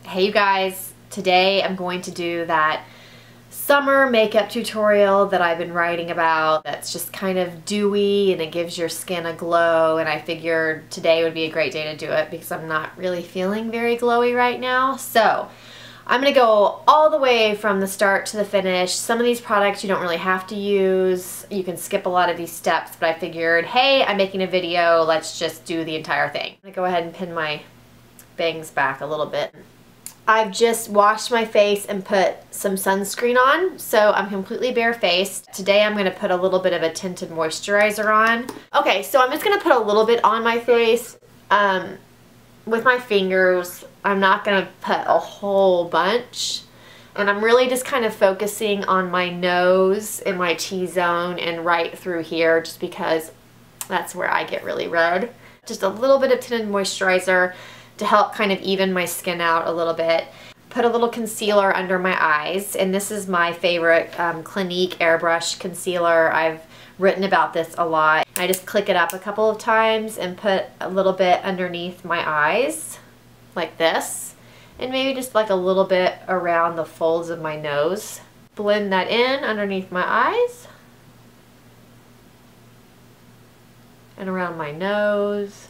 Hey you guys, today I'm going to do that summer makeup tutorial that I've been writing about that's just kind of dewy and it gives your skin a glow, and I figured today would be a great day to do it because I'm not really feeling very glowy right now. So I'm going to go all the way from the start to the finish. Some of these products you don't really have to use. You can skip a lot of these steps, but I figured, hey, I'm making a video, let's just do the entire thing. I'm going to go ahead and pin my bangs back a little bit. I've just washed my face and put some sunscreen on, so I'm completely barefaced. Today I'm going to put a little bit of a tinted moisturizer on. Okay, so I'm just going to put a little bit on my face with my fingers. I'm not going to put a whole bunch. And I'm really just kind of focusing on my nose and my T-zone and right through here, just because that's where I get really red. Just a little bit of tinted moisturizer to help kind of even my skin out a little bit. Put a little concealer under my eyes, and this is my favorite Clinique airbrush concealer. I've written about this a lot. I just click it up a couple of times and put a little bit underneath my eyes like this, and maybe just like a little bit around the folds of my nose. Blend that in underneath my eyes and around my nose.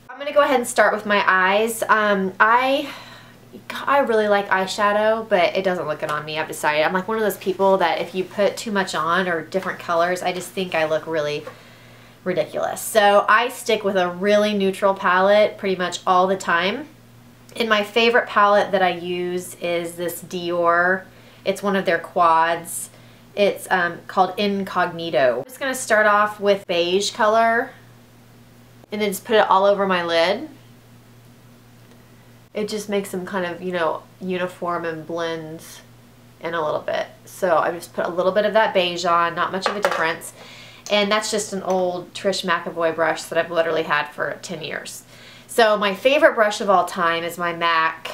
I'm going to go ahead and start with my eyes. I really like eyeshadow, but it doesn't look good on me. I've decided. I'm like one of those people that if you put too much on or different colors, I just think I look really ridiculous. So I stick with a really neutral palette pretty much all the time. And my favorite palette that I use is this Dior. It's one of their quads. It's called Incognito. I'm just going to start off with beige color and then just put it all over my lid. It just makes them kind of, you know, uniform and blends in a little bit. So I just put a little bit of that beige on, not much of a difference. And that's just an old Trish McAvoy brush that I've literally had for 10 years. So my favorite brush of all time is my MAC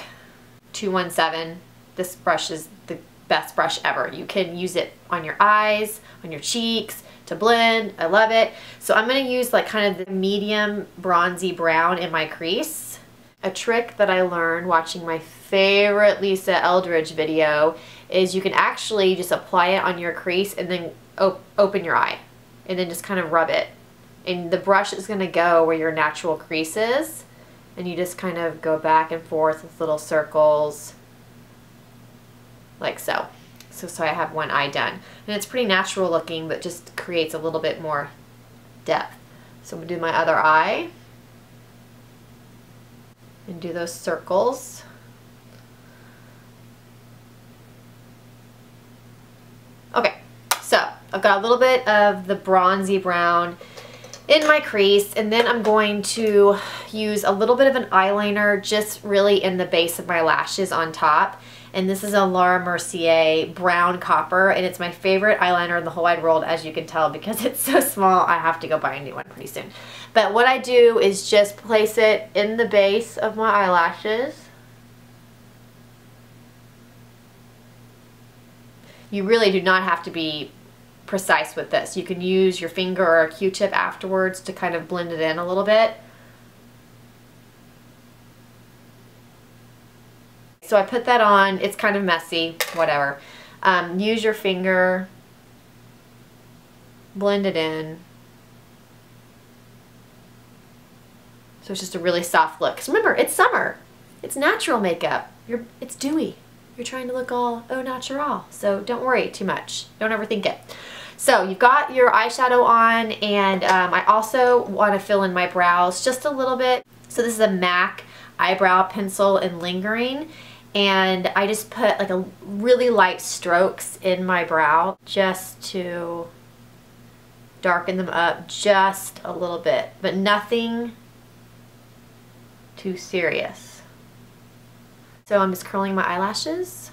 217. This brush is the best brush ever. You can use it on your eyes, on your cheeks, to blend. I love it. So I'm going to use like kind of the medium bronzy brown in my crease. A trick that I learned watching my favorite Lisa Eldridge video is you can actually just apply it on your crease and then open your eye and then just kind of rub it. And the brush is going to go where your natural crease is, and you just kind of go back and forth with little circles like so. So I have one eye done. And it's pretty natural looking, but just creates a little bit more depth. So I'm going to do my other eye and do those circles. Okay, so I've got a little bit of the bronzy brown in my crease, and then I'm going to use a little bit of an eyeliner just really in the base of my lashes on top. And this is a Laura Mercier brown copper, and it's my favorite eyeliner in the whole wide world, as you can tell, because it's so small. I have to go buy a new one pretty soon. But what I do is just place it in the base of my eyelashes. You really do not have to be precise with this. You can use your finger or a Q-tip afterwards to kind of blend it in a little bit. So I put that on. It's kind of messy, whatever. Use your finger, blend it in. So it's just a really soft look. Because remember, it's summer. It's natural makeup. It's dewy. You're trying to look all au natural. So don't worry too much. Don't overthink it. So you've got your eyeshadow on, and I also want to fill in my brows just a little bit. So this is a MAC eyebrow pencil in Lingering. And I just put like a really light strokes in my brow just to darken them up just a little bit, but nothing too serious. So I'm just curling my eyelashes.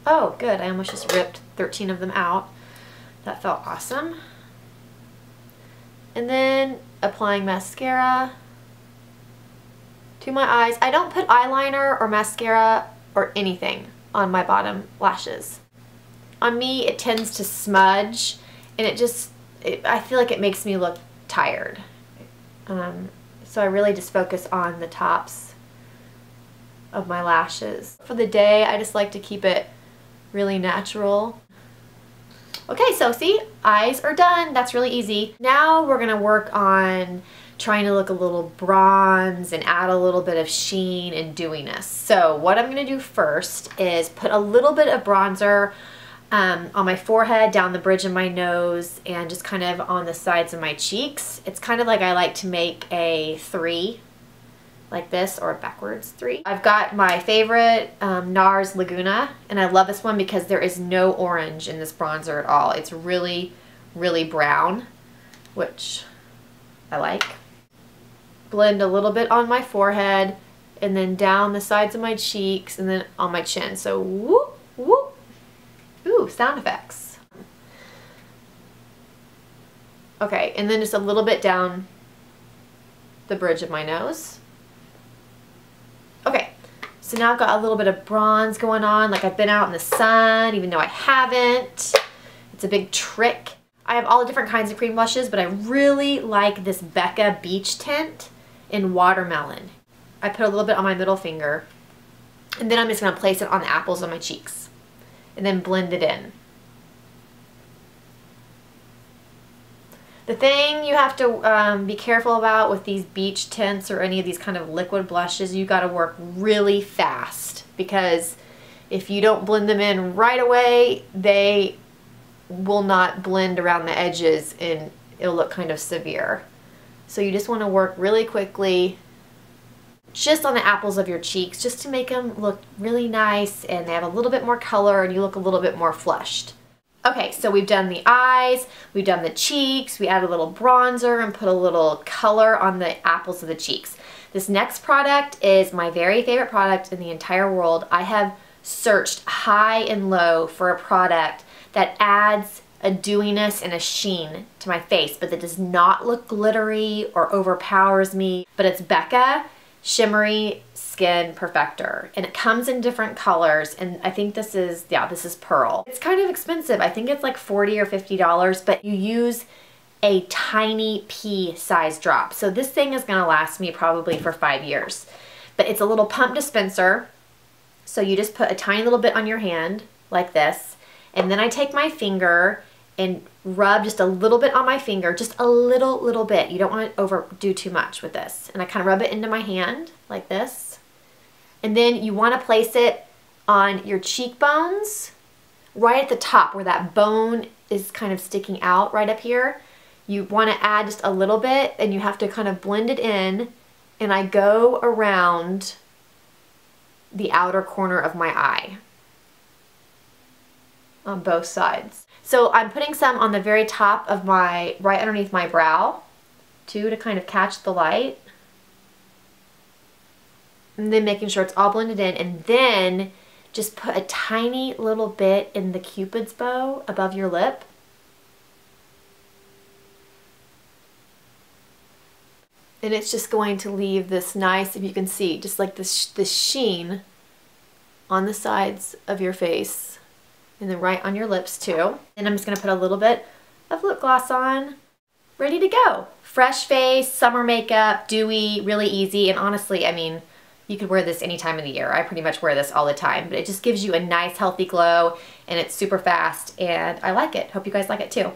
Oh, good. I almost just ripped 13 of them out. That felt awesome. And then applying mascara to my eyes. I don't put eyeliner or mascara or anything on my bottom lashes. On me, it tends to smudge, and I feel like it makes me look tired. So I really just focus on the tops of my lashes. For the day, I just like to keep it really natural. Okay, so see, eyes are done. That's really easy. Now we're gonna work on trying to look a little bronze and add a little bit of sheen and dewiness. So what I'm gonna do first is put a little bit of bronzer on my forehead, down the bridge of my nose, and just kind of on the sides of my cheeks. It's kind of like I like to make a 3, like this, or backwards 3. I've got my favorite NARS Laguna, and I love this one because there is no orange in this bronzer at all. It's really, really brown, which I like. Blend a little bit on my forehead, and then down the sides of my cheeks, and then on my chin. So whoop, whoop. Ooh, sound effects. Okay, and then just a little bit down the bridge of my nose. Okay, so now I've got a little bit of bronze going on, like I've been out in the sun, even though I haven't. It's a big trick. I have all the different kinds of cream blushes, but I really like this Becca Beach Tint in Watermelon. I put a little bit on my middle finger, and then I'm just gonna place it on the apples of my cheeks, and then blend it in. The thing you have to be careful about with these beach tints or any of these kind of liquid blushes, you gotta work really fast, because if you don't blend them in right away, they will not blend around the edges and it'll look kind of severe. So you just wanna work really quickly just on the apples of your cheeks, just to make them look really nice and they have a little bit more color and you look a little bit more flushed. Okay, so we've done the eyes, we've done the cheeks, we added a little bronzer and put a little color on the apples of the cheeks. This next product is my very favorite product in the entire world. I have searched high and low for a product that adds a dewiness and a sheen to my face, but that does not look glittery or overpowers me, but it's Becca Shimmery Skin Perfector, and it comes in different colors, and I think this is, yeah, this is Pearl. It's kind of expensive. I think it's like $40 or $50, but you use a tiny pea size drop. So this thing is gonna last me probably for 5 years. But it's a little pump dispenser, so you just put a tiny little bit on your hand, like this, and then I take my finger and rub just a little bit on my finger, just a little bit. You don't want to overdo too much with this. And I kind of rub it into my hand like this. And then you want to place it on your cheekbones, right at the top where that bone is kind of sticking out right up here. You want to add just a little bit, and you have to kind of blend it in. And I go around the outer corner of my eye on both sides. So I'm putting some on the very top of my, right underneath my brow, too, to kind of catch the light. And then making sure it's all blended in, and then just put a tiny little bit in the Cupid's bow above your lip. And it's just going to leave this nice, if you can see, just like this sheen on the sides of your face. And then right on your lips too. And I'm just gonna put a little bit of lip gloss on. Ready to go. Fresh face, summer makeup, dewy, really easy. And honestly, I mean, you could wear this any time of the year. I pretty much wear this all the time, but it just gives you a nice healthy glow, and it's super fast, and I like it. Hope you guys like it too.